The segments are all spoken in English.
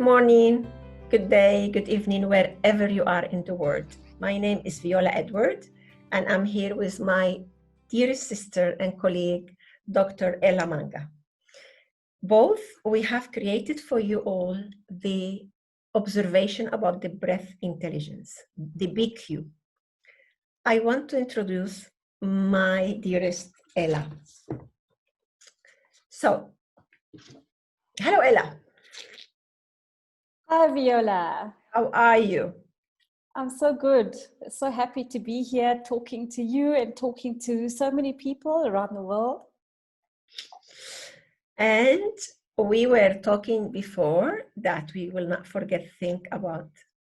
morning, good day, good evening, wherever you are in the world. My name is Viola Edward, and I'm here with my dearest sister and colleague, Dr. Ela Manga. Both, we have created for you all the observation about the breath intelligence, the BQ. I want to introduce my dearest Ela. So, hello Ela. Hi, Viola. How are you? I'm so good. So happy to be here talking to you and talking to so many people around the world. And we were talking before that we will not forget think about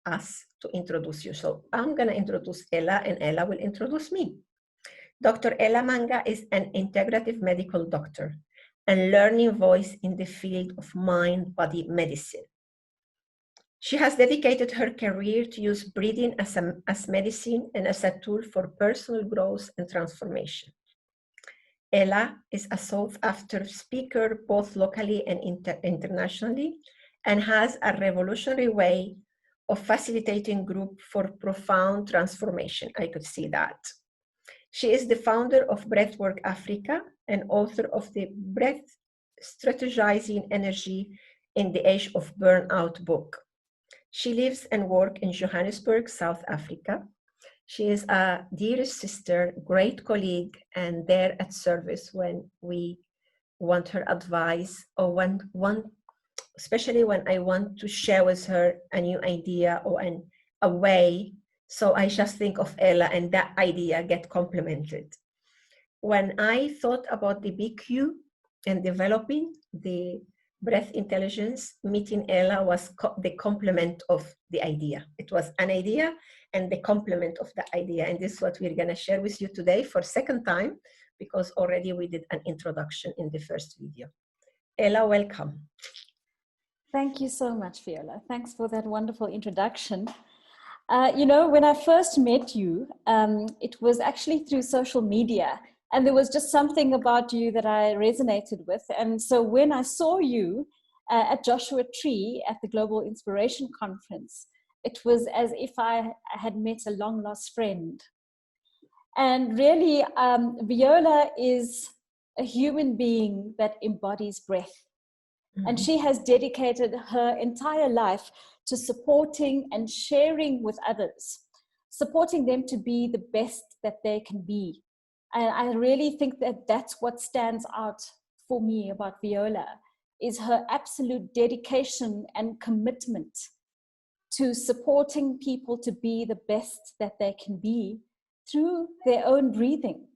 us to introduce you. So I'm going to introduce Ela and Ela will introduce me. Dr. Ela Manga is an integrative medical doctor and learning voice in the field of mind-body medicine. She has dedicated her career to use breathing as medicine and as a tool for personal growth and transformation. Ela is a sought-after speaker both locally and internationally and has a revolutionary way of facilitating group for profound transformation. I could see that. She is the founder of Breathwork Africa and author of the Breath Strategizing Energy in the Age of Burnout book. She lives and works in Johannesburg, South Africa. She is a dearest sister, great colleague, and there at service when we want her advice or especially when I want to share with her a new idea or a way. So I just think of Ela and that idea get complemented. When I thought about the BQ and developing the breath intelligence, meeting Ela was the complement of the idea. It was an idea and the complement of the idea. And this is what we're gonna share with you today for second time, because already we did an introduction in the first video. Ela, welcome. Thank you so much, Viola. Thanks for that wonderful introduction. You know, when I first met you, it was actually through social media. And there was just something about you that I resonated with. And so when I saw you at Joshua Tree at the Global Inspiration Conference, it was as if I had met a long lost friend. And really, Viola is a human being that embodies breath. Mm-hmm. And she has dedicated her entire life to supporting and sharing with others, supporting them to be the best that they can be. And I really think that that's what stands out for me about Viola, is her absolute dedication and commitment to supporting people to be the best that they can be through their own breathing.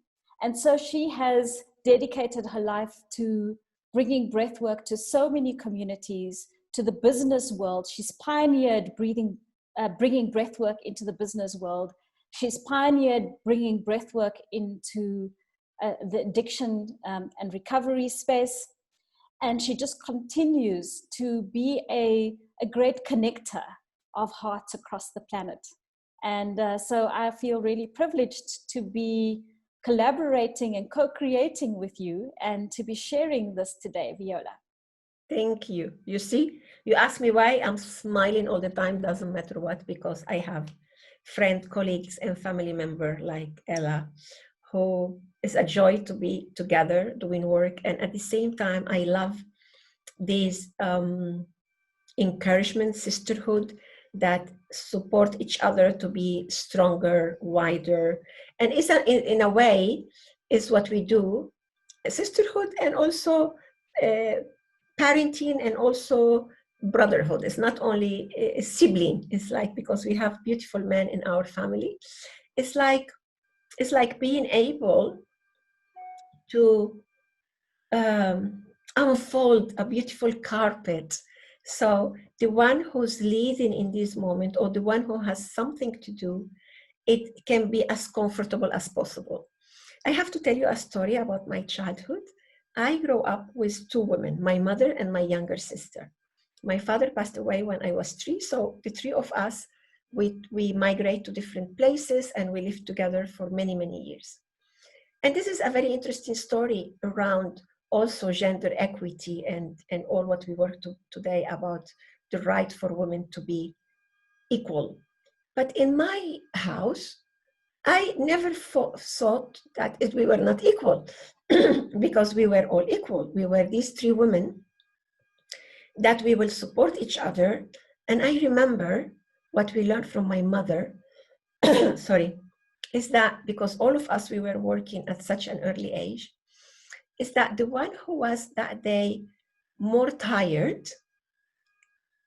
And so she has dedicated her life to bringing breathwork to so many communities, to the business world. She's pioneered bringing breathwork into the business world. She's pioneered bringing breathwork into the addiction and recovery space. And she just continues to be a great connector of hearts across the planet. And so I feel really privileged to be collaborating and co-creating with you and to be sharing this today, Viola. Thank you. You see, you ask me why I'm smiling all the time, doesn't matter what, because I have friends, colleagues, and family member like Ela, who is a joy to be together doing work. And at the same time, I love these encouragement, sisterhood that support each other to be stronger, wider. And it's in a way, is what we do, sisterhood and also parenting and also brotherhood. It's not only a sibling. It's like, because we have beautiful men in our family, it's like being able to unfold a beautiful carpet. So the one who's leading in this moment, or the one who has something to do, it can be as comfortable as possible. I have to tell you a story about my childhood. I grew up with two women, my mother and my younger sister. My father passed away when I was 3, so the 3 of us, we migrate to different places and we lived together for many, many years. And this is a very interesting story around also gender equity and all what we work today about the right for women to be equal. But in my house, I never thought that we were not equal because we were all equal. We were these three women that we will support each other. And I remember what we learned from my mother, sorry, is that because all of us, we were working at such an early age, is that the one who was that day more tired,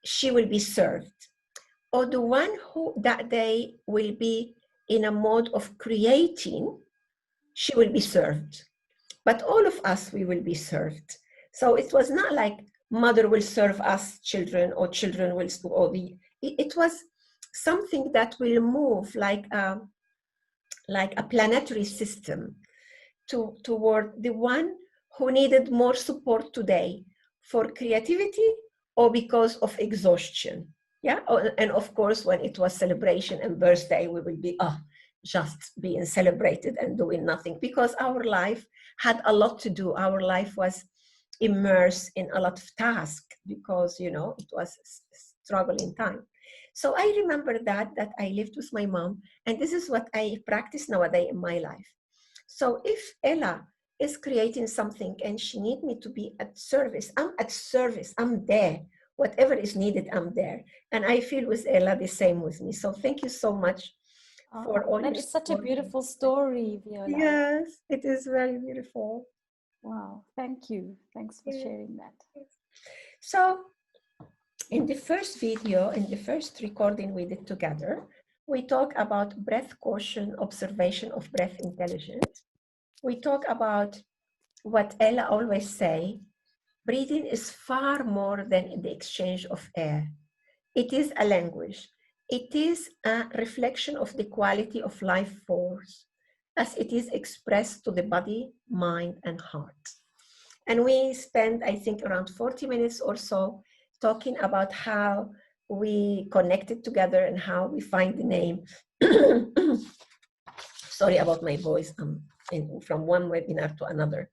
she will be served. Or the one who that day will be in a mode of creating, she will be served. But all of us, we will be served. So it was not like mother will serve us children or children will, or it was something that will move like a planetary system toward the one who needed more support today for creativity or because of exhaustion. Yeah, and of course, when it was celebration and birthday, we will be just being celebrated and doing nothing because our life had a lot to do. Our life was immersed in a lot of tasks because, you know, it was struggling time. So I remember that I lived with my mom, and this is what I practice nowadays in my life. So if Ela is creating something and she needs me to be at service, I'm at service, I'm there. Whatever is needed, I'm there. And I feel with Ela the same with me. So thank you so much for all your That is such a support. beautiful story, Viola. Yes, it is very beautiful. Wow, thank you. Thanks for sharing that. So in the first video, in the first recording we did together, we talk about breath caution, observation of breath intelligence. We talk about what Ela always say, breathing is far more than the exchange of air. It is a language. It is a reflection of the quality of life force as it is expressed to the body, mind, and heart. And we spent, I think, around 40 minutes or so talking about how we connected together and how we find the name. Sorry about my voice, from one webinar to another.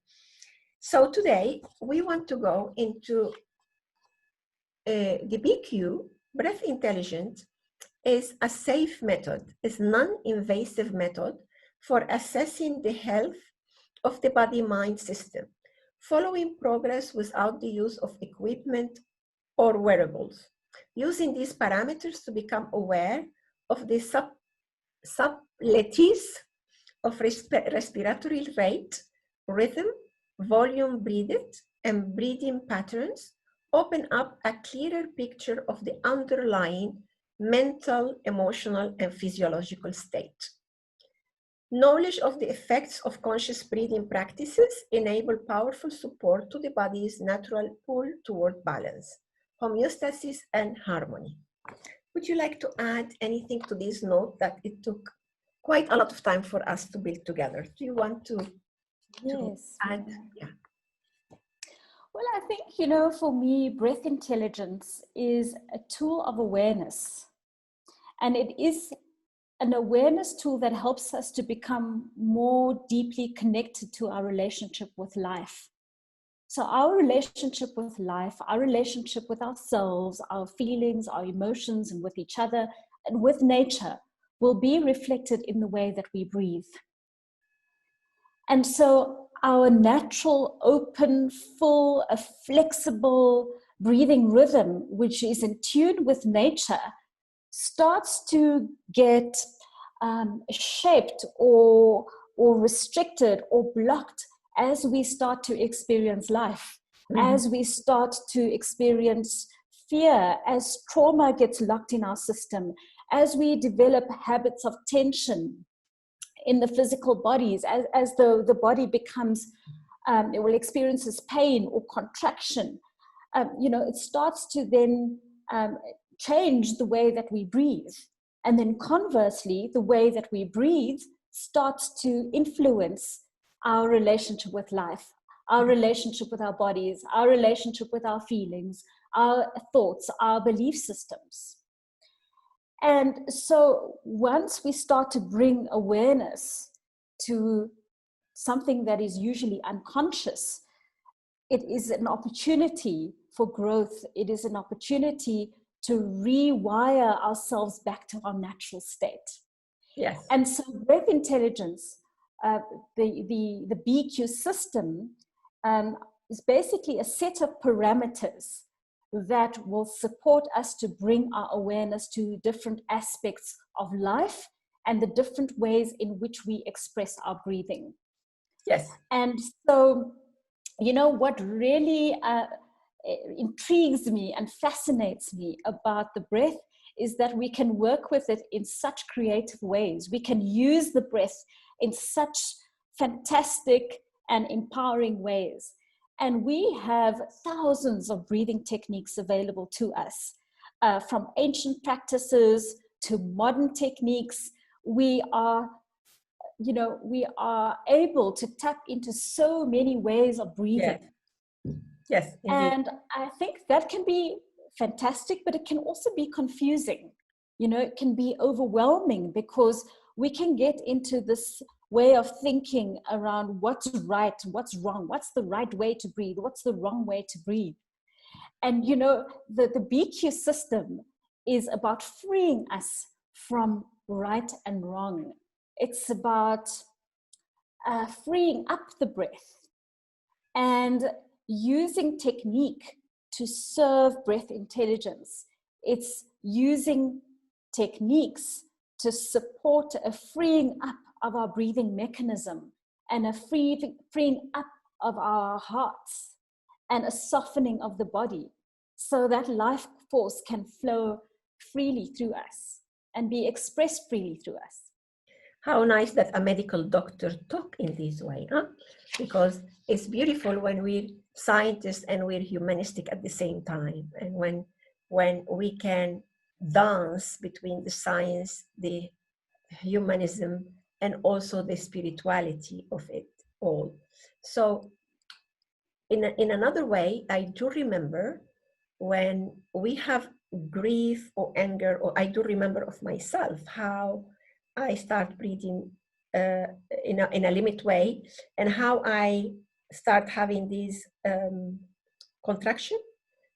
So today we want to go into the BQ, breath intelligence, is a safe method, is non-invasive method for assessing the health of the body-mind system, following progress without the use of equipment or wearables, using these parameters to become aware of the subtleties of respiratory rate, rhythm, volume breathed, and breathing patterns, open up a clearer picture of the underlying mental, emotional, and physiological state. Knowledge of the effects of conscious breathing practices enable powerful support to the body's natural pull toward balance, homeostasis, and harmony. Would you like to add anything to this note that it took quite a lot of time for us to build together? Do you want to add? Yeah. Well, I think, you know, for me, breath intelligence is a tool of awareness. And it is an awareness tool that helps us to become more deeply connected to our relationship with life. So our relationship with life, our relationship with ourselves, our feelings, our emotions, and with each other, and with nature will be reflected in the way that we breathe. And so our natural, open, full, flexible breathing rhythm, which is in tune with nature, starts to get shaped or restricted or blocked as we start to experience life, as we start to experience fear, as trauma gets locked in our system, as we develop habits of tension in the physical bodies, as the body becomes, it will experiences pain or contraction, you know, it starts to then change the way that we breathe. And then conversely, the way that we breathe starts to influence our relationship with life, our relationship with our bodies, our relationship with our feelings, our thoughts, our belief systems. And so once we start to bring awareness to something that is usually unconscious, it is an opportunity for growth. It is an opportunity to rewire ourselves back to our natural state. Yes. And so breath intelligence, the BQ system, is basically a set of parameters that will support us to bring our awareness to different aspects of life and the different ways in which we express our breathing. Yes. And so, you know, what really intrigues me and fascinates me about the breath is that we can work with it in such creative ways. We can use the breath in such fantastic and empowering ways. And we have thousands of breathing techniques available to us, from ancient practices to modern techniques. We are able to tap into so many ways of breathing. Yes, indeed. And I think that can be fantastic, but it can also be confusing. You know, it can be overwhelming because we can get into this way of thinking around what's right, what's wrong, what's the right way to breathe, what's the wrong way to breathe. And, you know, the BQ system is about freeing us from right and wrong. It's about freeing up the breath and using technique to serve breath intelligence. It's using techniques to support a freeing up of our breathing mechanism and a freeing up of our hearts and a softening of the body so that life force can flow freely through us and be expressed freely through us. How nice that a medical doctor talk in this way, huh? Because it's beautiful when we're scientists and we're humanistic at the same time. And when we can dance between the science, the humanism, and also the spirituality of it all. So in another way, I do remember when we have grief or anger, or I do remember of myself, how I start breathing in a limit way, and how I start having these contraction,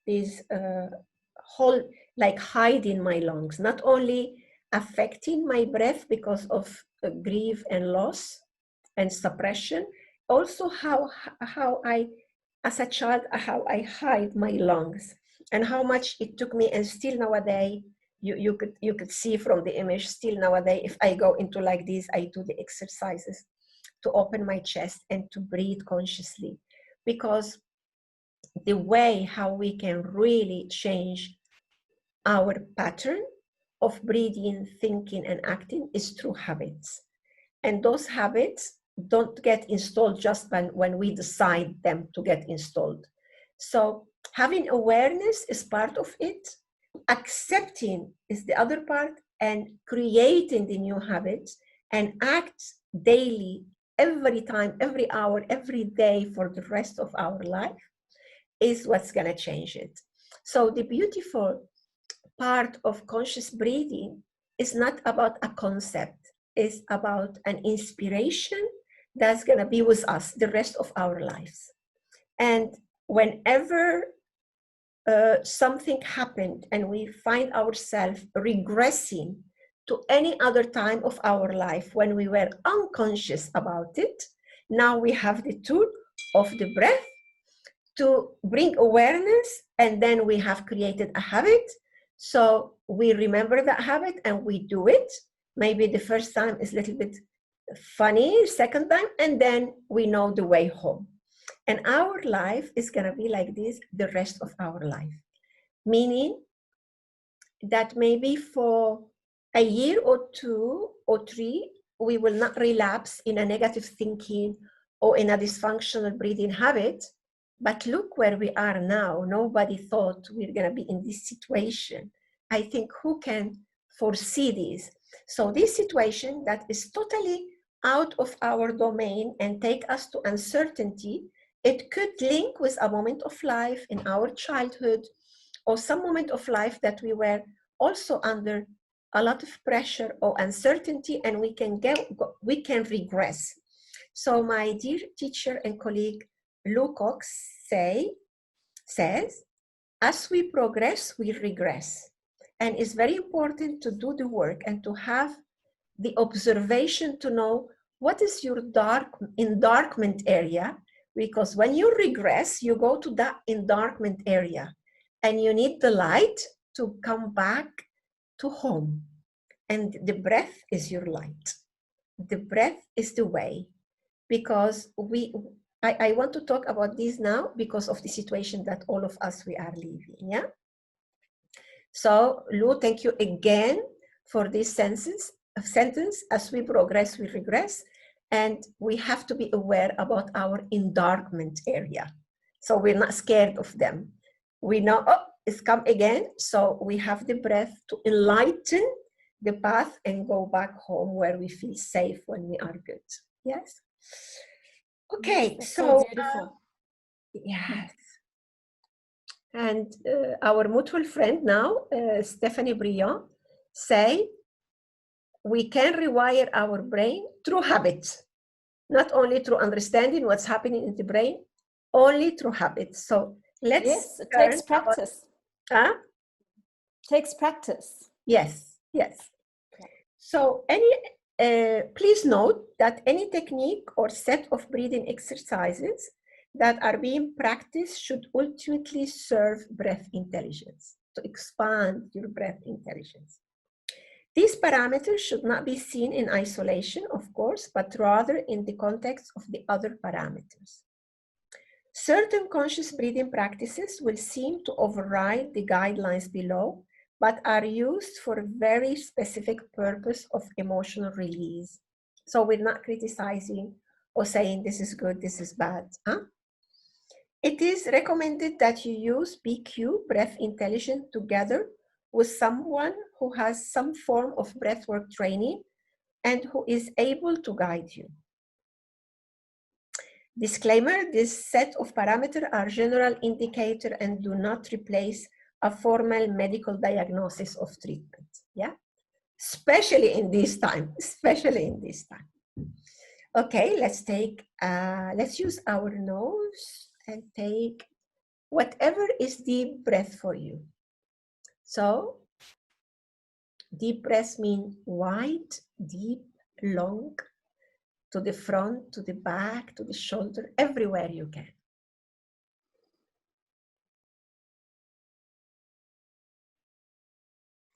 these whole, like hiding my lungs, not only affecting my breath because of grief and loss and suppression, also how I, as a child, how I hide my lungs, and how much it took me, and still nowadays, you could see from the image, still nowadays, if I go into like this, I do the exercises to open my chest and to breathe consciously, because the way how we can really change our pattern of breathing, thinking, and acting is through habits. And those habits don't get installed just when we decide them to get installed. So having awareness is part of it. Accepting is the other part, and creating the new habits and act daily, every time, every hour, every day for the rest of our life is what's going to change it. So the beautiful part of conscious breathing is not about a concept, it's about an inspiration that's going to be with us the rest of our lives. And whenever something happened and we find ourselves regressing to any other time of our life when we were unconscious about it, now we have the tool of the breath to bring awareness, and then we have created a habit. So we remember that habit and we do it. Maybe the first time is a little bit funny, second time, and then we know the way home. And our life is going to be like this the rest of our life. Meaning that maybe for a year or 2 or 3, we will not relapse in a negative thinking or in a dysfunctional breathing habit. But look where we are now. Nobody thought we're going to be in this situation. I think who can foresee this? So this situation that is totally out of our domain and take us to uncertainty, it could link with a moment of life in our childhood, or some moment of life that we were also under a lot of pressure or uncertainty, and we can regress. So my dear teacher and colleague Lou Cox says, as we progress, we regress. And it's very important to do the work and to have the observation to know what is your endarkment area, because when you regress, you go to that endarkment area and you need the light to come back to home. And the breath is your light. The breath is the way, because I want to talk about this now because of the situation that all of us we are living, yeah? So Lou, thank you again for this sentence, as we progress, we regress, and we have to be aware about our endarkment area. So we're not scared of them. We know, oh, it's come again, so we have the breath to enlighten the path and go back home where we feel safe when we are good. Yes? Okay, That's so beautiful. yes. And our mutual friend now, Stephanie Briand, say, we can rewire our brain through habits, not only through understanding what's happening in the brain, only through habits. So let's Yes, it takes practice. Takes practice. Yes, yes. So please note that any technique or set of breathing exercises that are being practiced should ultimately serve breath intelligence, to expand your breath intelligence. These parameters should not be seen in isolation, of course, but rather in the context of the other parameters. Certain conscious breathing practices will seem to override the guidelines below, but are used for a very specific purpose of emotional release. So we're not criticizing or saying this is good, this is bad. Huh? It is recommended that you use BQ, breath intelligence, together with someone who has some form of breathwork training and who is able to guide you. Disclaimer, this set of parameters are general indicator and do not replace a formal medical diagnosis of treatment, yeah? Especially in this time. Okay, let's use our nose and take whatever is deep breath for you. So, deep breath means wide, deep, long, to the front, to the back, to the shoulder, everywhere you can.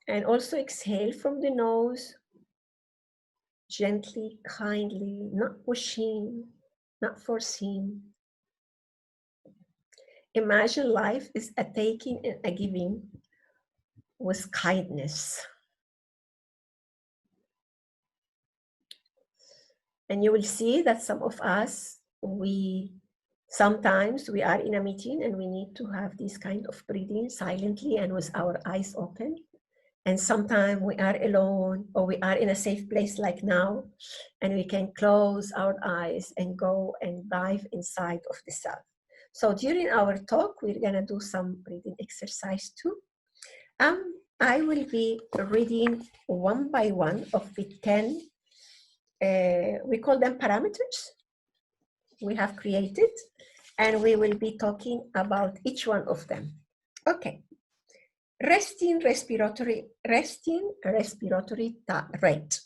And also exhale from the nose, gently, kindly, not pushing, not forcing. Imagine life is a taking and a giving with kindness. And you will see that some of us, sometimes we are in a meeting and we need to have this kind of breathing silently and with our eyes open. And sometimes we are alone or we are in a safe place like now, and we can close our eyes and go and dive inside of the self. So during our talk, we're gonna do some breathing exercise too. I will be reading one by one of the 10, we call them parameters we have created, and we will be talking about each one of them. Okay. Resting respiratory rate.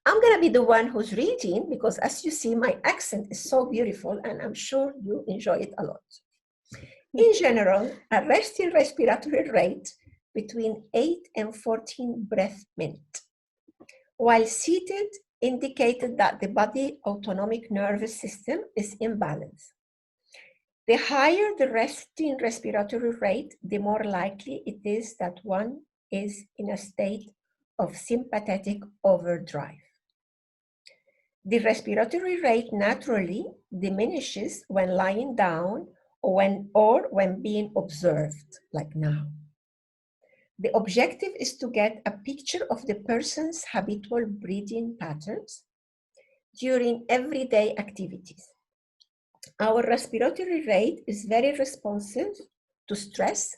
I'm gonna be the one who's reading because as you see, my accent is so beautiful and I'm sure you enjoy it a lot. In general, a resting respiratory rate between 8 and 14 breaths per minute. While seated, indicated that the body autonomic nervous system is in balance. The higher the resting respiratory rate, the more likely it is that one is in a state of sympathetic overdrive. The respiratory rate naturally diminishes when lying down or when being observed, like now. The objective is to get a picture of the person's habitual breathing patterns during everyday activities. Our respiratory rate is very responsive to stress,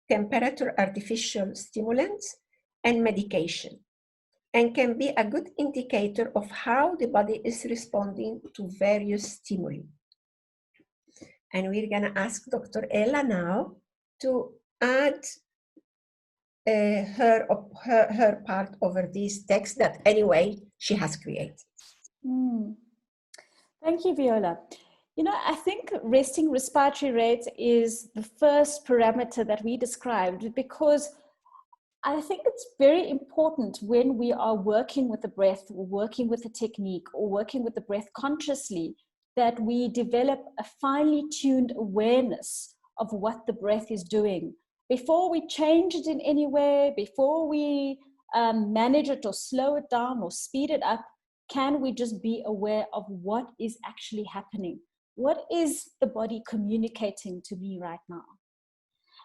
temperature artificial stimulants, and medication, and can be a good indicator of how the body is responding to various stimuli. And we're gonna ask Dr. Ela now to add her part over this text that anyway she has created. Thank you, Viola. You know, I think resting respiratory rate is the first parameter that we described, because I think it's very important when we are working with the breath, or working with the technique, or working with the breath consciously, that we develop a finely tuned awareness of what the breath is doing. Before we change it in any way, before we manage it or slow it down or speed it up, can we just be aware of what is actually happening? What is the body communicating to me right now?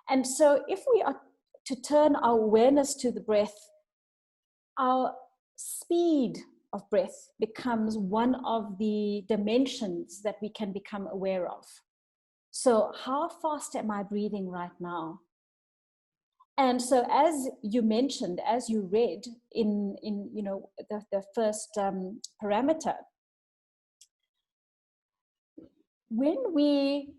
And so if we are to turn our awareness to the breath, our speed of breath becomes one of the dimensions that we can become aware of. So how fast am I breathing right now? And so as you mentioned, as you read in you know, the first parameter, when we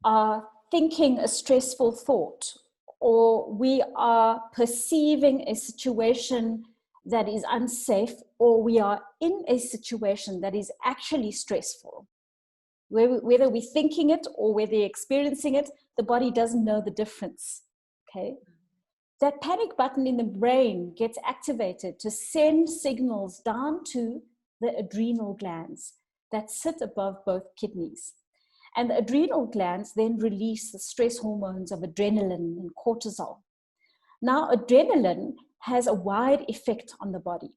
are thinking a stressful thought, or we are perceiving a situation that is unsafe, or we are in a situation that is actually stressful, whether we're thinking it or whether we're experiencing it, the body doesn't know the difference, okay? That panic button in the brain gets activated to send signals down to the adrenal glands that sit above both kidneys. And the adrenal glands then release the stress hormones of adrenaline and cortisol. Now, adrenaline has a wide effect on the body.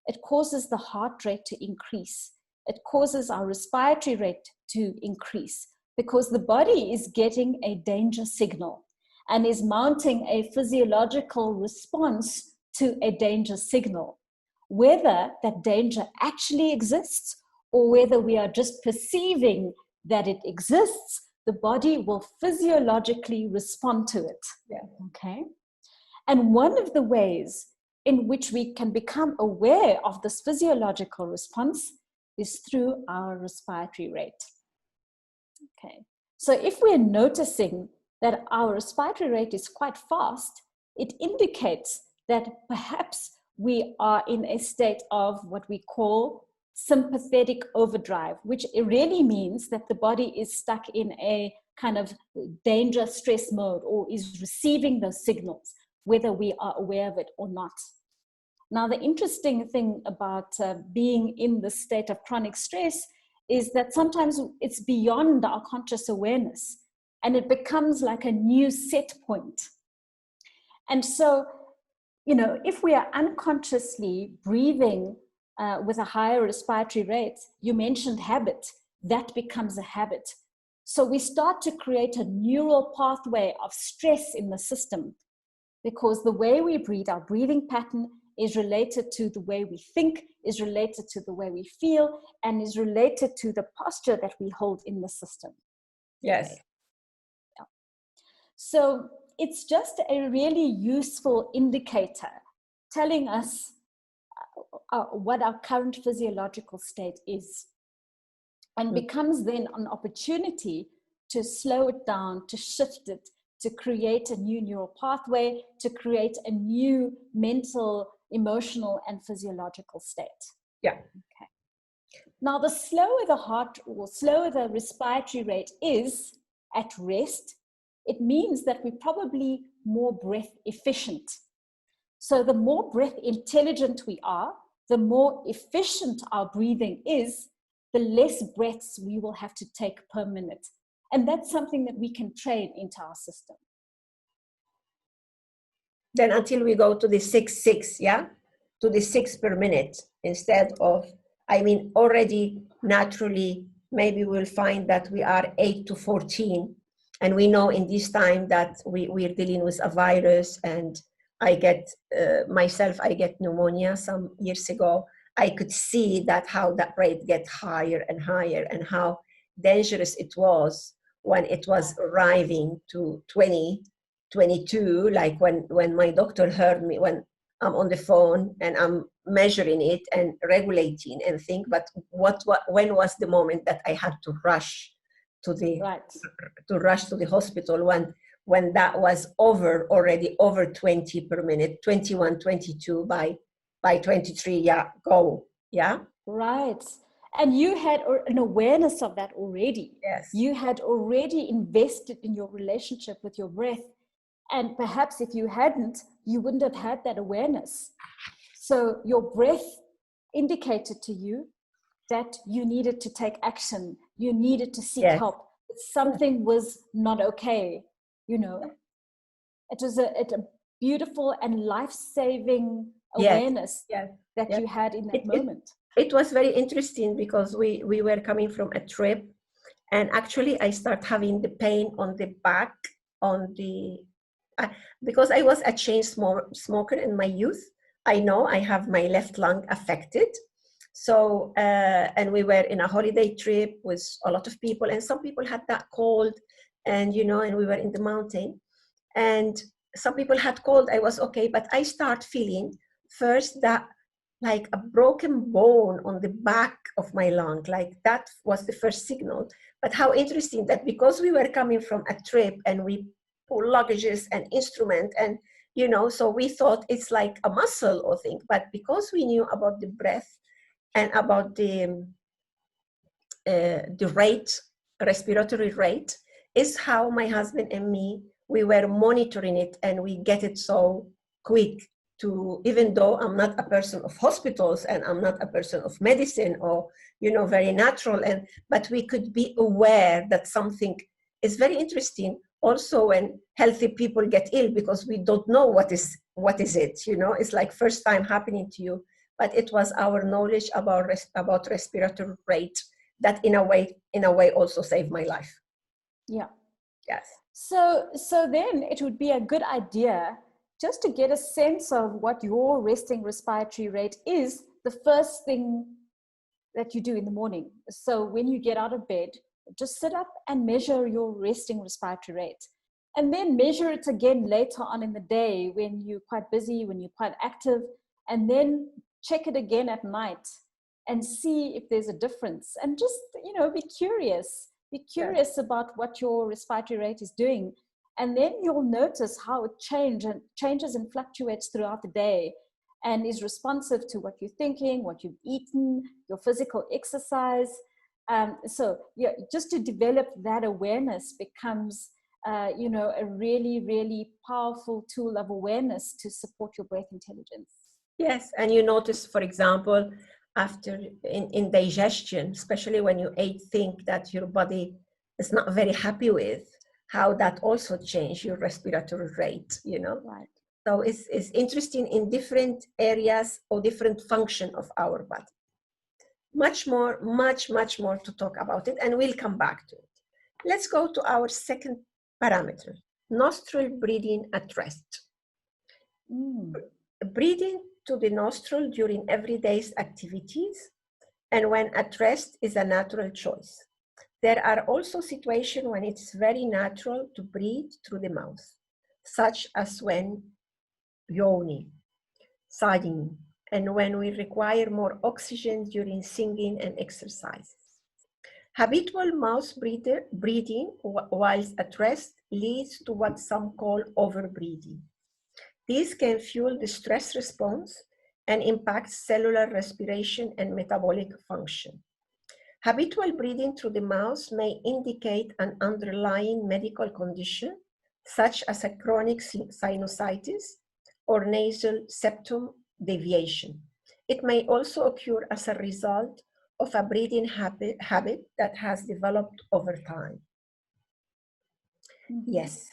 It causes the heart rate to increase. It causes our respiratory rate to increase, because the body is getting a danger signal and is mounting a physiological response to a danger signal. Whether that danger actually exists or whether we are just perceiving that it exists, the body will physiologically respond to it. Yeah. Okay. And one of the ways in which we can become aware of this physiological response is through our respiratory rate. Okay. So if we're noticing that our respiratory rate is quite fast, it indicates that perhaps we are in a state of what we call sympathetic overdrive, which really means that the body is stuck in a kind of danger stress mode, or is receiving those signals, whether we are aware of it or not. Now, the interesting thing about being in the state of chronic stress is that sometimes it's beyond our conscious awareness, and it becomes like a new set point. And so, you know, if we are unconsciously breathing with a higher respiratory rate, you mentioned habit, that becomes a habit. So we start to create a neural pathway of stress in the system, because the way we breathe, our breathing pattern, is related to the way we think, is related to the way we feel, and is related to the posture that we hold in the system. Yes. Okay. Yeah. So it's just a really useful indicator telling us what our current physiological state is, and becomes then an opportunity to slow it down, to shift it, to create a new neural pathway, to create a new mental, emotional, and physiological state. Yeah. Okay. Now, the slower the heart, or slower the respiratory rate is at rest, it means that we're probably more breath efficient. So the more breath intelligent we are, the more efficient our breathing is, the less breaths we will have to take per minute. And that's something that we can train into our system. Then until we go to the 6-6, yeah? To the 6 per minute instead of, I mean, already naturally, maybe we'll find that we are 8 to 14. And we know in this time that we're dealing with a virus, and I get, I get pneumonia some years ago. I could see that how that rate get higher and higher, and how dangerous it was when it was arriving to 20, 22, like when my doctor heard me, when I'm on the phone and I'm measuring it and regulating and think, but when was the moment that I had to rush to the Right. to rush to the hospital, when that was already over 20 per minute, 21, 22 by 23, yeah, go, yeah? Right. And you had an awareness of that already. Yes. You had already invested in your relationship with your breath. And perhaps if you hadn't, you wouldn't have had that awareness. So your breath indicated to you that you needed to take action. You needed to seek Yes. help. Something was not okay, you know. It was a beautiful and life-saving awareness that you had in that moment. It was very interesting because we were coming from a trip, and actually I started having the pain on the back, because I was a chain smoker in my youth. I know I have my left lung affected. So, and we were in a holiday trip with a lot of people, and some people had that cold, and we were in the mountain, and some people had cold. I was okay, but I start feeling first that like a broken bone on the back of my lung, like that was the first signal. But how interesting that because we were coming from a trip and we pull luggages and instrument, and so we thought it's like a muscle or thing, but because we knew about the breath and about the rate, respiratory rate, is how my husband and me, we were monitoring it, and we get it so quick to, even though I'm not a person of hospitals and I'm not a person of medicine or, very natural, but we could be aware that something is very interesting also when healthy people get ill, because we don't know what is it, it's like first time happening to you, but it was our knowledge about respiratory rate that in a way also saved my life. Yeah. Yes. So then it would be a good idea just to get a sense of what your resting respiratory rate is, the first thing that you do in the morning. So when you get out of bed, just sit up and measure your resting respiratory rate. And then measure it again later on in the day when you're quite busy, when you're quite active, and then check it again at night and see if there's a difference. And just, be curious. Be curious about what your respiratory rate is doing. And then you'll notice how it changes and fluctuates throughout the day and is responsive to what you're thinking, what you've eaten, your physical exercise. So just to develop that awareness becomes, a really, really powerful tool of awareness to support your breath intelligence. Yes, and you notice, for example, after in digestion, especially when you ate things that your body is not very happy with, how that also change your respiratory rate, Right. So it's interesting in different areas or different function of our body. Much more to talk about it, and we'll come back to it. Let's go to our second parameter, nostril breathing at rest. Breathing to the nostril during everyday activities and when at rest is a natural choice. There are also situations when it's very natural to breathe through the mouth, such as when yawning, sighing, and when we require more oxygen during singing and exercises. Habitual mouth breathing whilst at rest leads to what some call overbreathing. This can fuel the stress response and impact cellular respiration and metabolic function. Habitual breathing through the mouth may indicate an underlying medical condition, such as a chronic sinusitis or nasal septum deviation. It may also occur as a result of a breathing habit that has developed over time. Yes.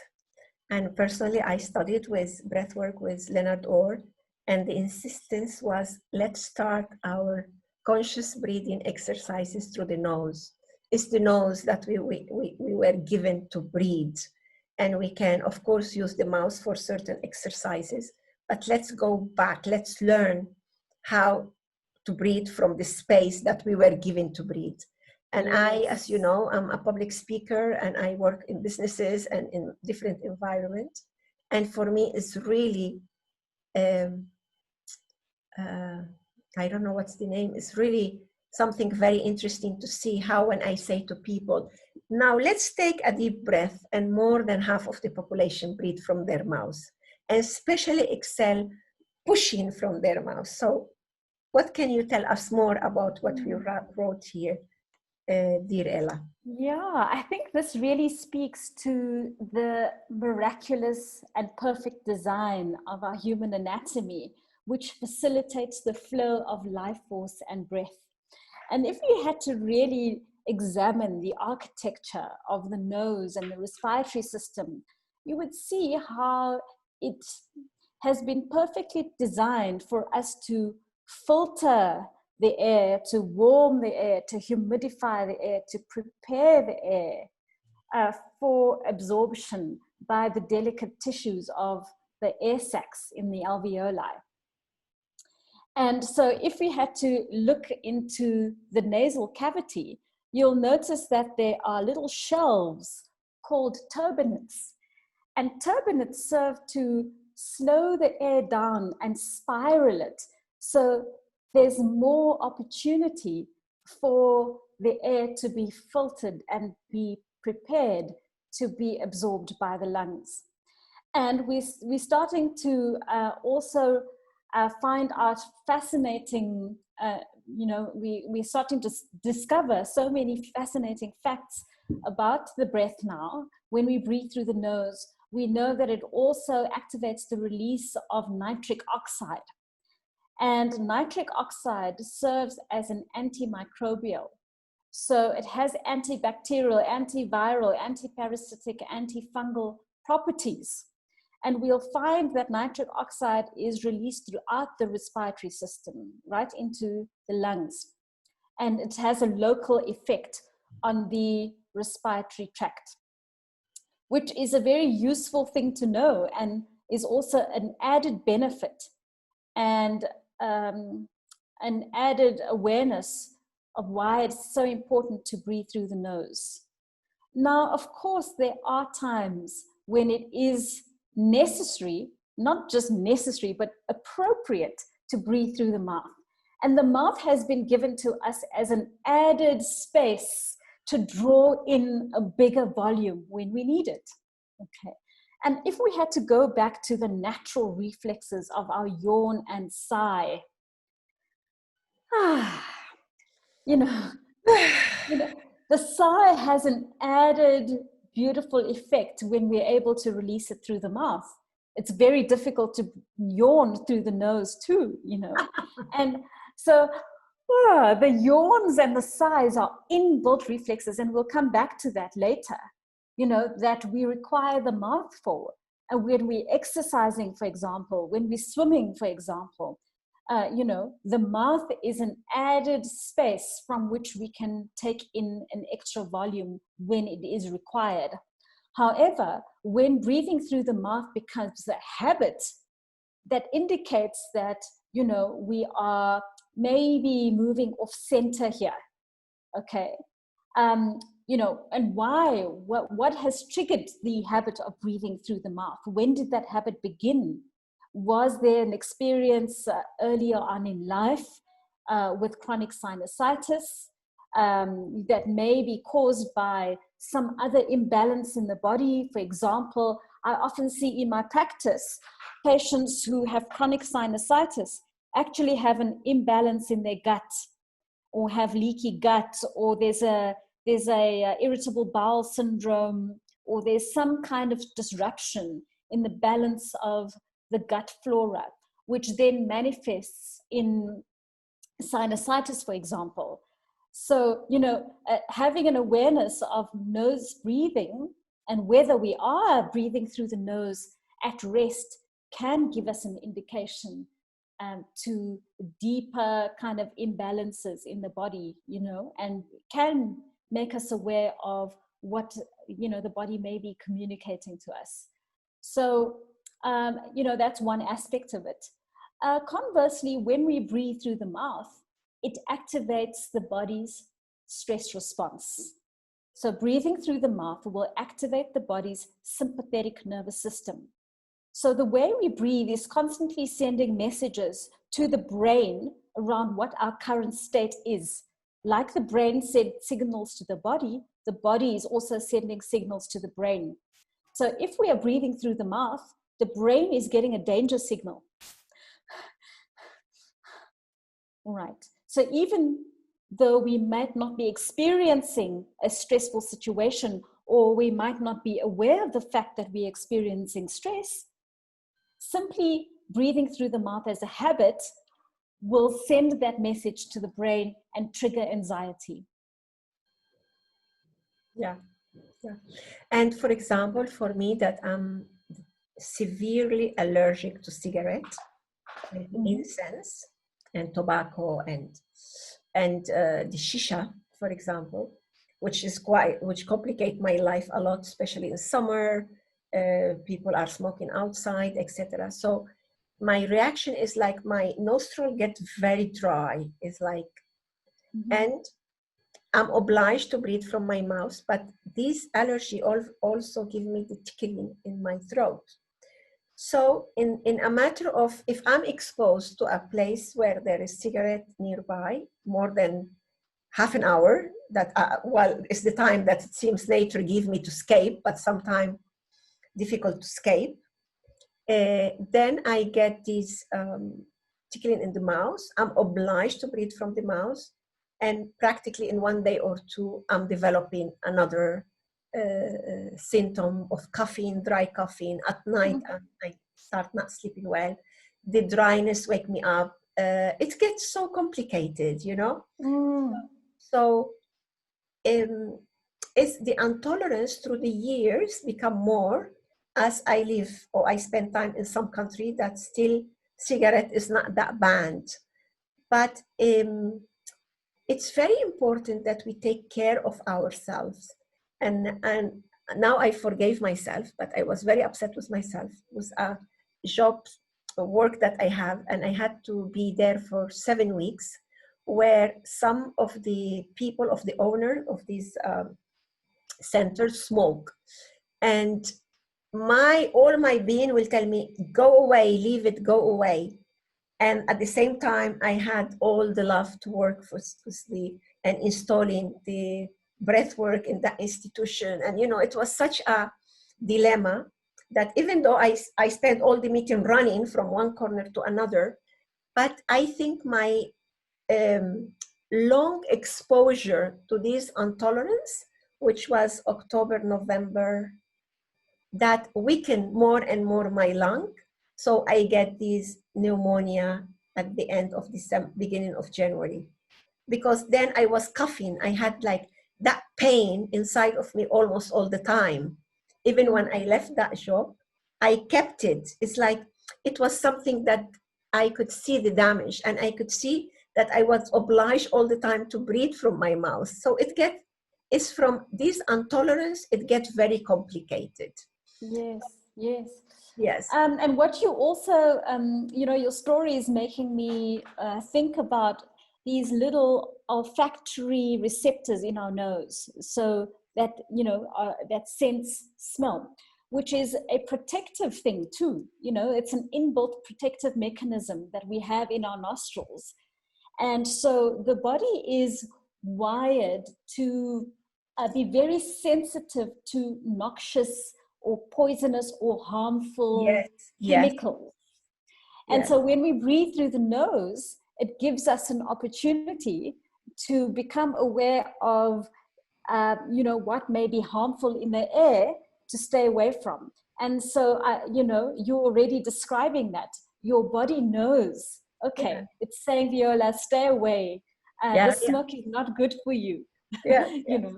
And personally, I studied with breathwork with Leonard Orr, and the insistence was, let's start our conscious breathing exercises through the nose. It's the nose that we were given to breathe. And we can, of course, use the mouth for certain exercises, but let's go back, let's learn how to breathe from the space that we were given to breathe. And yes. I, as you know, I'm a public speaker and I work in businesses and in different environments. And for me, it's really, I don't know what's the name, it's really something very interesting to see how when I say to people, Now let's take a deep breath, and more than half of the population breathe from their mouths, and especially exhale, pushing from their mouth. So what can you tell us more about what we wrote here, dear Ela? Yeah, I think this really speaks to the miraculous and perfect design of our human anatomy, which facilitates the flow of life force and breath. And if we had to really examine the architecture of the nose and the respiratory system, you would see how it has been perfectly designed for us to filter the air, to warm the air, to humidify the air, to prepare the air for absorption by the delicate tissues of the air sacs in the alveoli. And so if we had to look into the nasal cavity, you'll notice that there are little shelves called turbinates. And turbinates serve to slow the air down and spiral it. So there's more opportunity for the air to be filtered and be prepared to be absorbed by the lungs. And we're starting to also find out fascinating, we're starting to discover so many fascinating facts about the breath now. When we breathe through the nose, we know that it also activates the release of nitric oxide. And nitric oxide serves as an antimicrobial. So it has antibacterial, antiviral, antiparasitic, antifungal properties. And we'll find that nitric oxide is released throughout the respiratory system, right into the lungs. And it has a local effect on the respiratory tract, which is a very useful thing to know and is also an added benefit and an added awareness of why it's so important to breathe through the nose. Now, of course, there are times when it is necessary, not just necessary, but appropriate to breathe through the mouth. And the mouth has been given to us as an added space to draw in a bigger volume when we need it. Okay. And if we had to go back to the natural reflexes of our yawn and sigh, the sigh has an added beautiful effect when we're able to release it through the mouth. It's very difficult to yawn through the nose too, And so the yawns and the sighs are inbuilt reflexes, and we'll come back to that later, that we require the mouth for. And when we're exercising, for example, when we're swimming, for example, the mouth is an added space from which we can take in an extra volume when it is required. However, when breathing through the mouth becomes a habit, that indicates that, we are maybe moving off center here. Okay. And why? What has triggered the habit of breathing through the mouth? When did that habit begin? Was there an experience earlier on in life with chronic sinusitis that may be caused by some other imbalance in the body? For example, I often see in my practice patients who have chronic sinusitis actually have an imbalance in their gut, or have leaky gut, or there's a irritable bowel syndrome, or there's some kind of disruption in the balance of the gut flora, which then manifests in sinusitis, for example. So, having an awareness of nose breathing and whether we are breathing through the nose at rest can give us an indication to deeper kind of imbalances in the body, and can make us aware of what, the body may be communicating to us. So, that's one aspect of it. Conversely, when we breathe through the mouth, it activates the body's stress response. So breathing through the mouth will activate the body's sympathetic nervous system. So the way we breathe is constantly sending messages to the brain around what our current state is. like the brain sends signals to the body is also sending signals to the brain. So if we are breathing through the mouth, the brain is getting a danger signal. All right. So even though we might not be experiencing a stressful situation, or we might not be aware of the fact that we're experiencing stress, simply breathing through the mouth as a habit will send that message to the brain and trigger anxiety. Yeah, yeah. And for example, for me that I'm severely allergic to cigarettes and incense and tobacco and the shisha, for example, which complicate my life a lot, especially in summer. People are smoking outside, etc. So my reaction is like my nostril get very dry. It's like, and I'm obliged to breathe from my mouth, but this allergy also give me the tickling in my throat. So in a matter of, if I'm exposed to a place where there is cigarette nearby, more than half an hour, that, well, it's the time that it seems nature give me to escape, but sometimes difficult to escape, then I get this tickling in the mouth. I'm obliged to breathe from the mouth. And practically in 1 day or two, I'm developing another symptom of coughing, dry coughing. At night, I start not sleeping well. The dryness wake me up. It gets so complicated, you know? So it's the intolerance through the years become more as I live or I spend time in some country that still cigarette is not that banned. But it's very important that we take care of ourselves. And now I forgave myself, but I was very upset with myself. It was a job, a work that I have, and I had to be there for 7 weeks, where some of the people of the owner of these centers smoke. And all my being will tell me, go away, leave it, go away. And at the same time, I had all the love to work and installing the breathwork in that institution. And, you know, it was such a dilemma that even though I spent all the meeting running from one corner to another, but I think my long exposure to this intolerance, which was October, November, that weakened more and more my lung. So I get this pneumonia at the end of December, beginning of January. Because then I was coughing. I had like that pain inside of me almost all the time. Even when I left that job, I kept it. It's like it was something that I could see the damage, and I could see that I was obliged all the time to breathe from my mouth. So it's from this intolerance, it gets very complicated. Yes, yes. Yes. And what you also, you know, your story is making me think about these little olfactory receptors in our nose. So that, you know, that sense smell, which is a protective thing too. You know, it's an inbuilt protective mechanism that we have in our nostrils. And so the body is wired to be very sensitive to noxious or poisonous or harmful chemicals. And yes. so when we breathe through the nose, it gives us an opportunity to become aware of, you know, what may be harmful in the air to stay away from. And so, you know, you're already describing that. Your body knows, okay, it's saying, Viola, stay away. The smoke is not good for you. You know,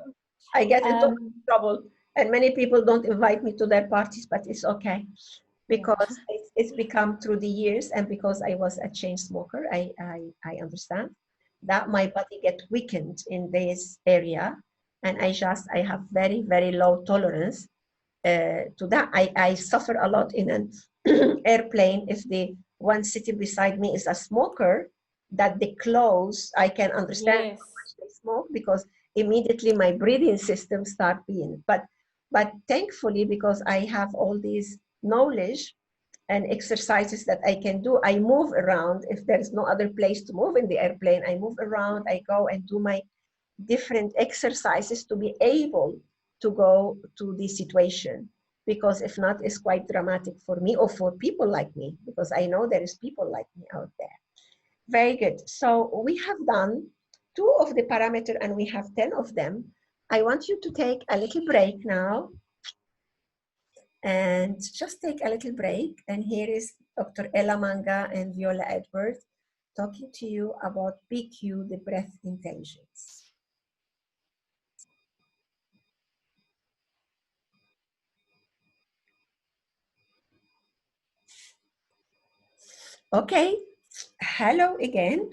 I get into trouble, and many people don't invite me to their parties, but it's okay, because it's become through the years, and because I was a chain smoker, I understand that my body get weakened in this area, and I have very, very low tolerance to that. I suffer a lot in an airplane if the one sitting beside me is a smoker, that the clothes, I can understand how much they smoke, because immediately my breathing system start being, but thankfully, because I have all this knowledge, and exercises that I can do. I move around. If there's no other place to move in the airplane, I move around. I go and do my different exercises to be able to go to the situation, because if not, it's quite dramatic for me or for people like me, because I know there is people like me out there. Very good. So we have done 2 of the parameters and we have 10 of them. I want you to take a little break now and just take a little break. And here is Dr. Ela Manga and Viola Edwards talking to you about BQ, the breath intelligence. Okay, hello again.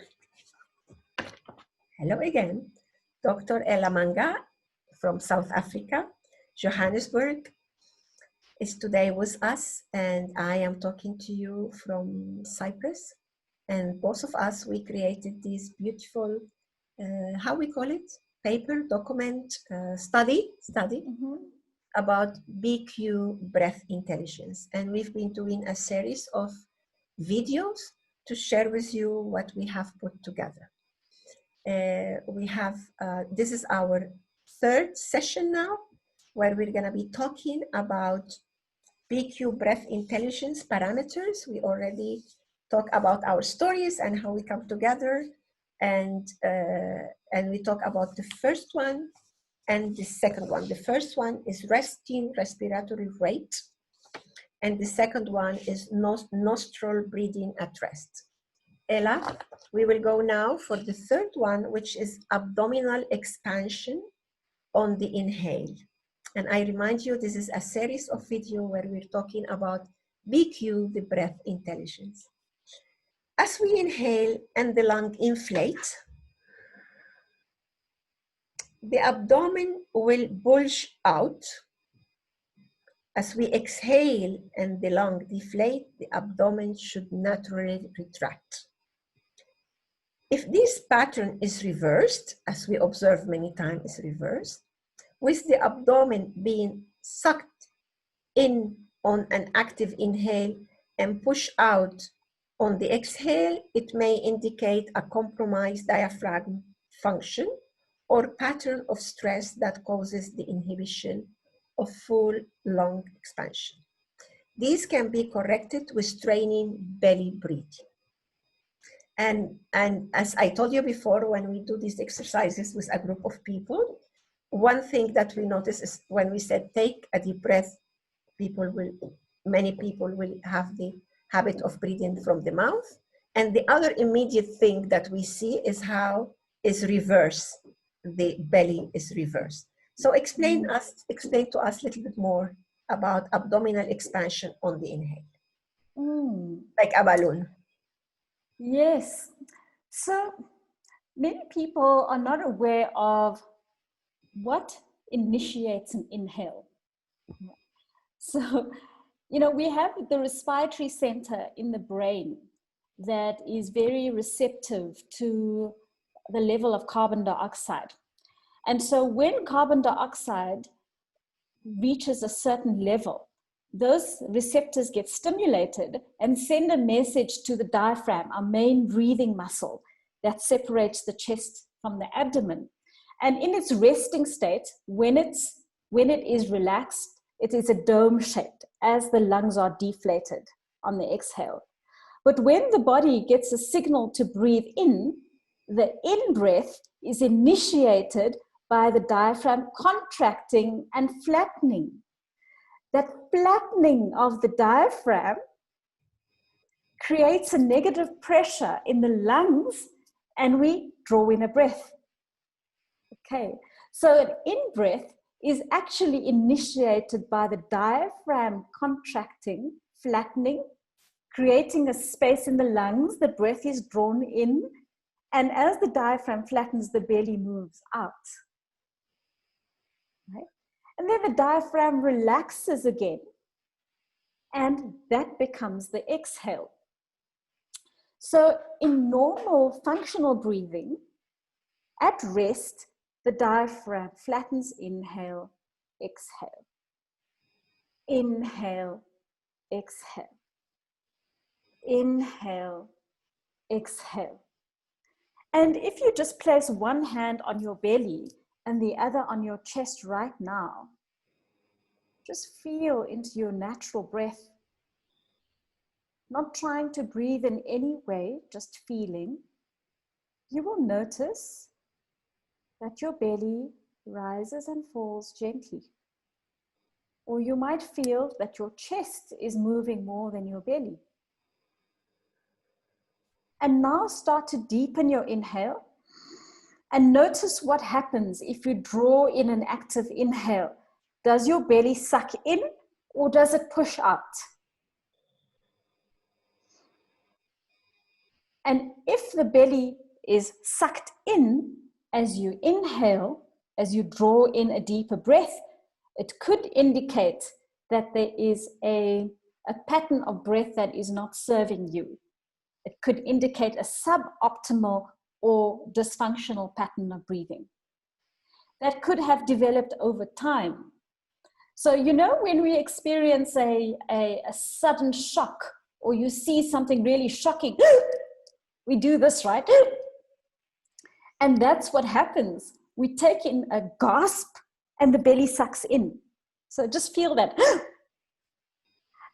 Hello again. Dr. Ela Manga from South Africa, Johannesburg, is today with us, and I am talking to you from Cyprus. And both of us, we created this beautiful, how we call it? Paper, document, study about BQ breath intelligence. And we've been doing a series of videos to share with you what we have put together. This is our 3rd session now, where we're going to be talking about BQ breath intelligence parameters. We already talk about our stories and how we come together, and we talk about the first one and the second one. The first one is resting respiratory rate, and the second one is nostril breathing at rest. Ela, we will go now for the third one, which is abdominal expansion on the inhale. And I remind you, this is a series of video where we're talking about BQ, the breath intelligence. As we inhale and the lung inflate, the abdomen will bulge out. As we exhale and the lung deflate, the abdomen should naturally retract. If this pattern is reversed, as we observe many times is reversed, with the abdomen being sucked in on an active inhale and push out on the exhale, it may indicate a compromised diaphragm function or pattern of stress that causes the inhibition of full lung expansion. These can be corrected with training belly breathing. And as I told you before, when we do these exercises with a group of people, one thing that we notice is when we said take a deep breath, many people will have the habit of breathing from the mouth. And the other immediate thing that we see is how is reverse. The belly is reversed. So explain to us a little bit more about abdominal expansion on the inhale, like a balloon. Yes. So many people are not aware of what initiates an inhale. So, we have the respiratory center in the brain that is very receptive to the level of carbon dioxide. And so when carbon dioxide reaches a certain level, those receptors get stimulated and send a message to the diaphragm, our main breathing muscle that separates the chest from the abdomen. And in its resting state, when it is relaxed, it is a dome shaped as the lungs are deflated on the exhale. But when the body gets a signal to breathe in, the in-breath is initiated by the diaphragm contracting and flattening. That flattening of the diaphragm creates a negative pressure in the lungs, and we draw in a breath. Okay, so an in-breath is actually initiated by the diaphragm contracting, flattening, creating a space in the lungs. The breath is drawn in, and as the diaphragm flattens, the belly moves out. Right? And then the diaphragm relaxes again, and that becomes the exhale. So in normal functional breathing, at rest, the diaphragm flattens, inhale, exhale. Inhale, exhale. Inhale, exhale. And if you just place one hand on your belly and the other on your chest right now, just feel into your natural breath. Not trying to breathe in any way, just feeling. You will notice that your belly rises and falls gently. Or you might feel that your chest is moving more than your belly. And now start to deepen your inhale. And notice what happens if you draw in an active inhale. Does your belly suck in or does it push out? And if the belly is sucked in as you inhale, as you draw in a deeper breath, it could indicate that there is a pattern of breath that is not serving you. It could indicate a suboptimal or dysfunctional pattern of breathing that could have developed over time. So, you know, when we experience a sudden shock or you see something really shocking, we do this, right? And that's what happens. We take in a gasp and the belly sucks in. So just feel that.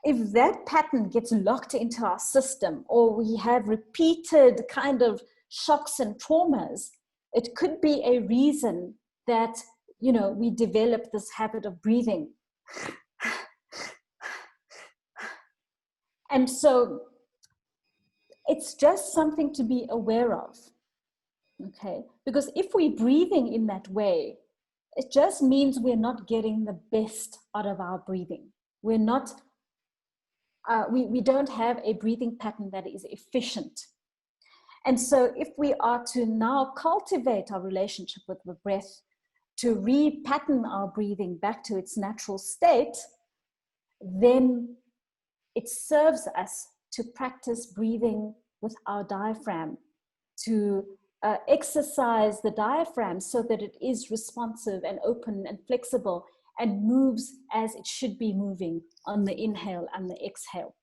If that pattern gets locked into our system or we have repeated kind of shocks and traumas, it could be a reason that, you know, we develop this habit of breathing. And so it's just something to be aware of, okay? Because if we're breathing in that way, it just means we're not getting the best out of our breathing. We're not, we don't have a breathing pattern that is efficient. And so if we are to now cultivate our relationship with the breath, to repattern our breathing back to its natural state, then it serves us to practice breathing with our diaphragm, to exercise the diaphragm so that it is responsive and open and flexible and moves as it should be moving on the inhale and the exhale.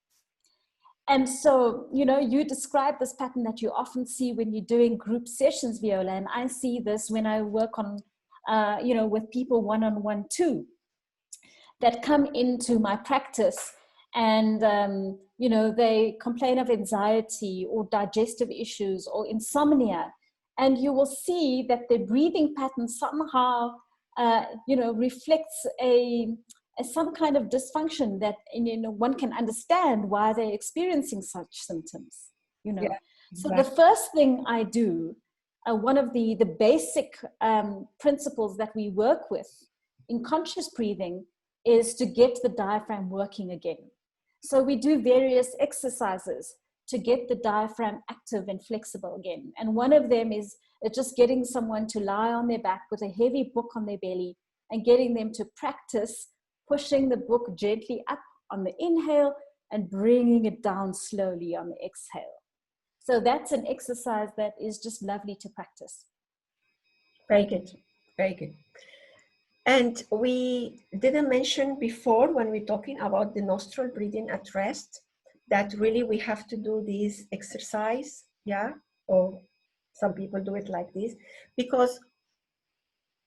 And so, you know, you describe this pattern that you often see when you're doing group sessions, Viola, and I see this when I work on, you know, with people one-on-one too, that come into my practice and, you know, they complain of anxiety or digestive issues or insomnia. And you will see that their breathing pattern somehow, you know, reflects some kind of dysfunction that, you know, one can understand why they're experiencing such symptoms, you know. Yeah, exactly. So the first thing I do, one of the basic principles that we work with in conscious breathing is to get the diaphragm working again. So we do various exercises to get the diaphragm active and flexible again. And one of them is just getting someone to lie on their back with a heavy book on their belly and getting them to practice pushing the book gently up on the inhale and bringing it down slowly on the exhale. So that's an exercise that is just lovely to practice. Very good, very good. And we didn't mention before when we're talking about the nostril breathing at rest, that really we have to do this exercise, yeah? Or some people do it like this, because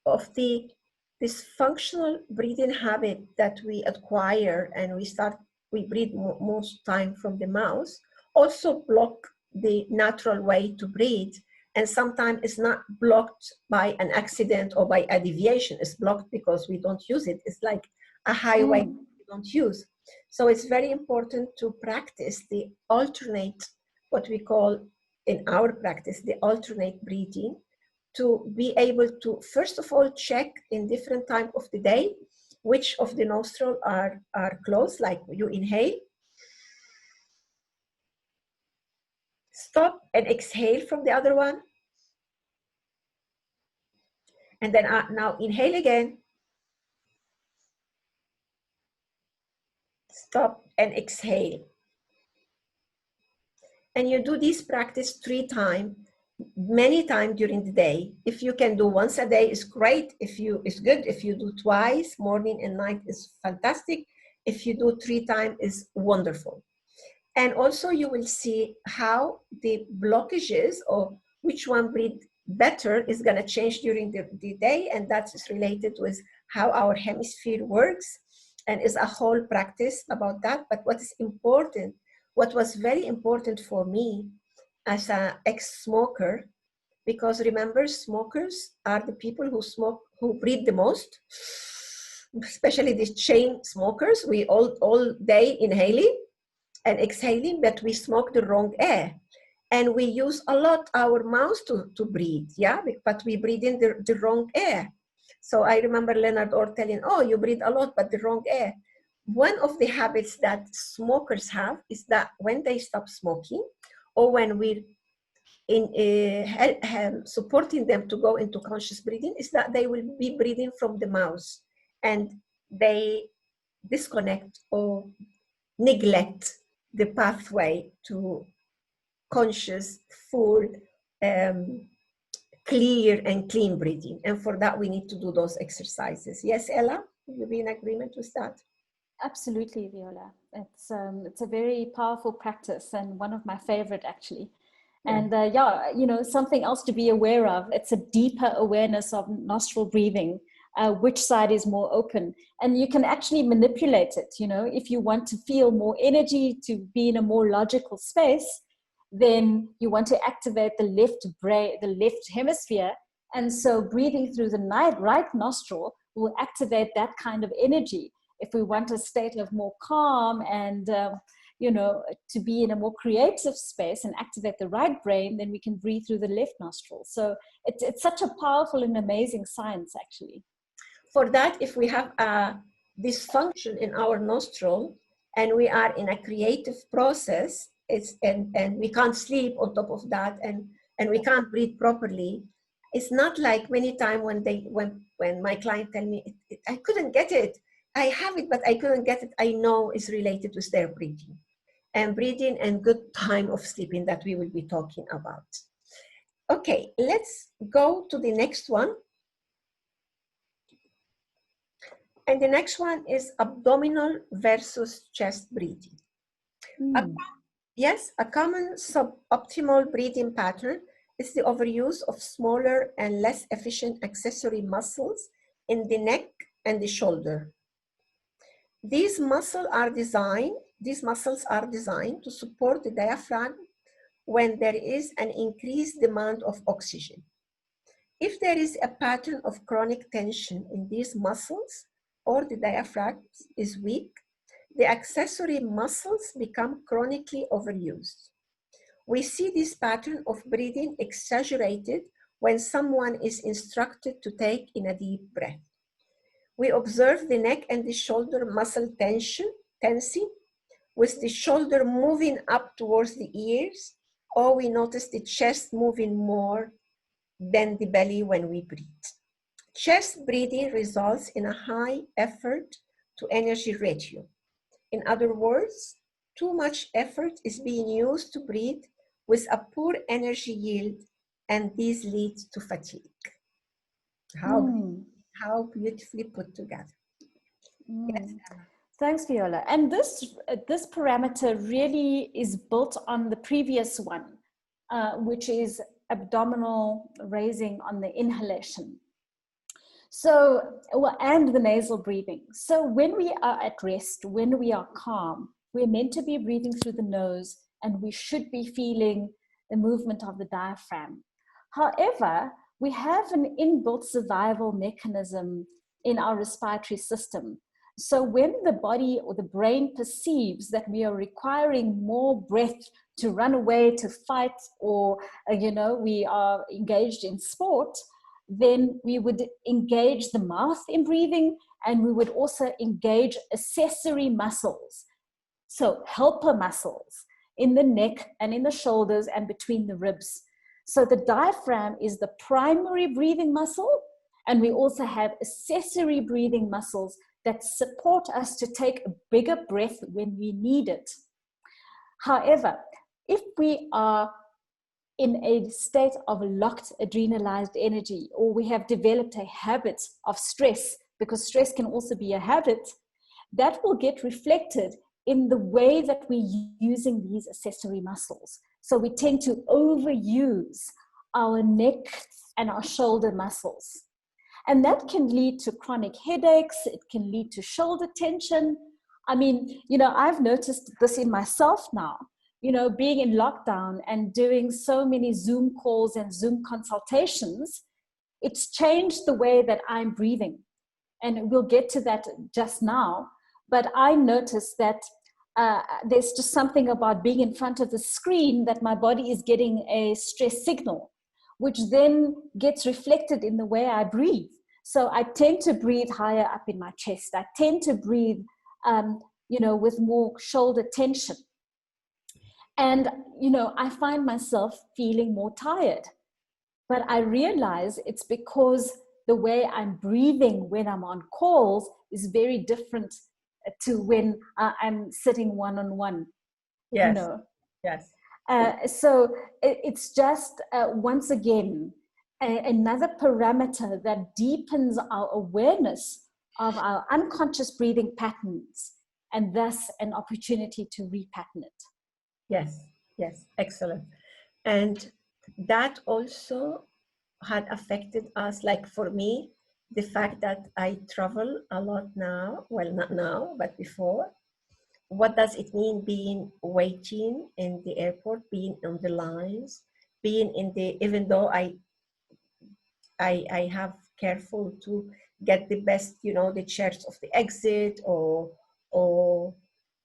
of the dysfunctional breathing habit that we acquire and we breathe most time from the mouth, also block the natural way to breathe. And sometimes it's not blocked by an accident or by a deviation. It's blocked because we don't use it. It's like a highway we don't use. So it's very important to practice the alternate, what we call in our practice, the alternate breathing, to be able to, first of all, check in different time of the day, which of the nostrils are closed, like you inhale, stop and exhale from the other one. And then now inhale again, stop and exhale. And you do this practice 3 times, many times during the day. If you can do once a day, it's great. It's good. If you do twice, morning and night, is fantastic. If you do 3 times, is wonderful. And also you will see how the blockages or which one breathe better is going to change during the day. And that is related with how our hemisphere works, and is a whole practice about that. But what is important, what was very important for me as an ex-smoker, because remember, smokers are the people who smoke, who breathe the most, especially the chain smokers. We all day inhaling and exhaling, but we smoke the wrong air. And we use a lot our mouths to breathe, yeah, but we breathe in the wrong air. So I remember Leonard Orr telling, oh, you breathe a lot, but the wrong air. One of the habits that smokers have is that when they stop smoking, or when we're supporting them to go into conscious breathing, is that they will be breathing from the mouth, and they disconnect or neglect the pathway to conscious, full, clear and clean breathing. And for that, we need to do those exercises. Yes, Ella, will you be in agreement with that? Absolutely, Viola. It's a very powerful practice, and one of my favorite, actually. And yeah, you know, something else to be aware of, it's a deeper awareness of nostril breathing, which side is more open. And you can actually manipulate it, you know, if you want to feel more energy, to be in a more logical space, then you want to activate the left brain, the left hemisphere. And so breathing through the right nostril will activate that kind of energy. If we want a state of more calm and you know, to be in a more creative space and activate the right brain, then we can breathe through the left nostril. So it's such a powerful and amazing science, actually. For that, if we have a dysfunction in our nostril and we are in a creative process, and we can't sleep on top of that, and we can't breathe properly, it's not like many times when my client tell me, I couldn't get it. I have it, but I couldn't get it. I know it's related with their breathing. And breathing and good time of sleeping that we will be talking about. Okay, let's go to the next one. And the next one is abdominal versus chest breathing. Yes, a common suboptimal breathing pattern is the overuse of smaller and less efficient accessory muscles in the neck and the shoulder. These muscles are designed to support the diaphragm when there is an increased demand of oxygen. If there is a pattern of chronic tension in these muscles, or the diaphragm is weak, the accessory muscles become chronically overused. We see this pattern of breathing exaggerated when someone is instructed to take in a deep breath. We observe the neck and the shoulder muscle tensing, with the shoulder moving up towards the ears, or we notice the chest moving more than the belly when we breathe. Chest breathing results in a high effort to energy ratio. In other words, too much effort is being used to breathe with a poor energy yield, and this leads to fatigue. How beautifully put together. Yes. Thanks, Viola. And this parameter really is built on the previous one, which is abdominal raising on the inhalation. So, and the nasal breathing. So when we are at rest, when we are calm, we're meant to be breathing through the nose, and we should be feeling the movement of the diaphragm. However, we have an inbuilt survival mechanism in our respiratory system. So when the body or the brain perceives that we are requiring more breath to run away, to fight, or, you know, we are engaged in sport, then we would engage the mouth in breathing, and we would also engage accessory muscles. So helper muscles in the neck and in the shoulders and between the ribs. So the diaphragm is the primary breathing muscle, and we also have accessory breathing muscles that support us to take a bigger breath when we need it. However, if we are in a state of locked adrenalized energy, or we have developed a habit of stress, because stress can also be a habit, that will get reflected in the way that we're using these accessory muscles. So we tend to overuse our neck and our shoulder muscles. And that can lead to chronic headaches. It can lead to shoulder tension. I mean, I've noticed this in myself now, being in lockdown and doing so many Zoom calls and Zoom consultations. It's changed the way that I'm breathing. And we'll get to that just now. But I noticed that there's just something about being in front of the screen that my body is getting a stress signal, which then gets reflected in the way I breathe. So I tend to breathe higher up in my chest. I tend to breathe, with more shoulder tension. And, I find myself feeling more tired. But I realize it's because the way I'm breathing when I'm on calls is very different to when I'm sitting one-on-one. Yes, yes. So it's just, once again, another parameter that deepens our awareness of our unconscious breathing patterns, and thus an opportunity to repattern it. Yes, yes, excellent. And that also had affected us, like for me, the fact that I travel a lot now, well, not now, but before. What does it mean being waiting in the airport, being on the lines, being in the, even though I have careful to get the best, the chairs of the exit, or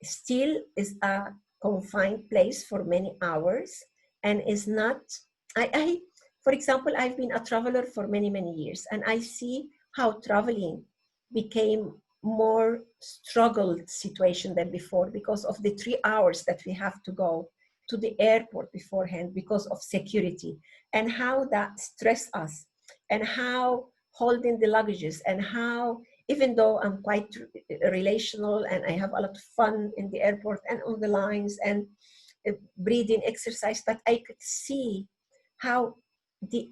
still is a confined place for many hours, and is not, for example, I've been a traveler for many, many years, and I see how traveling became more struggled situation than before because of the 3 hours that we have to go to the airport beforehand because of security, and how that stressed us, and how holding the luggages, and how, even though I'm quite relational and I have a lot of fun in the airport and on the lines and breathing exercise, but I could see how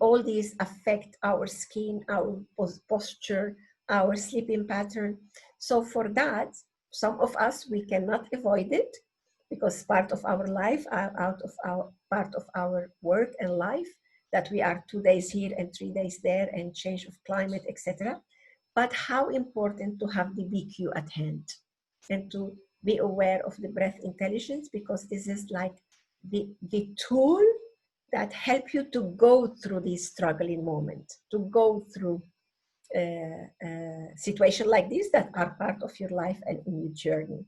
all these affect our skin, our posture, our sleeping pattern. So for that, some of us, we cannot avoid it because part of our life, out of our part of our work and life, that we are 2 days here and 3 days there, and change of climate, etc. But how important to have the BQ at hand and to be aware of the breath intelligence, because this is like the tool that help you to go through this struggling moment, to go through situation like this that are part of your life and in your journey.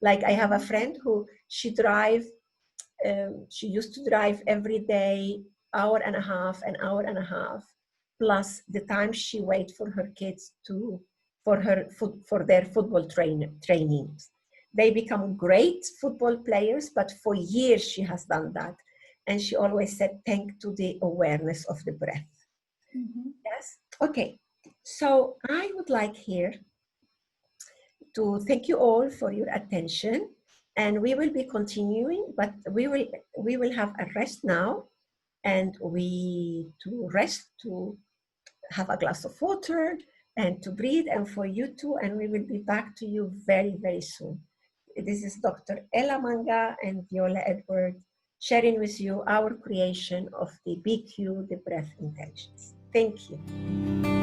Like I have a friend who she used to drive every day, hour and a half, plus the time she wait for her kids for their football trainings. They become great football players, but for years she has done that. And she always said, thank to the awareness of the breath. Mm-hmm. Yes. Okay. So I would like here to thank you all for your attention, and we will be continuing, but we will have a rest now, and to rest, to have a glass of water and to breathe, and for you too, and we will be back to you very, very soon. This is Dr. Ela Manga and Viola Edward sharing with you our creation of the BQ, the breath intelligence. Thank you.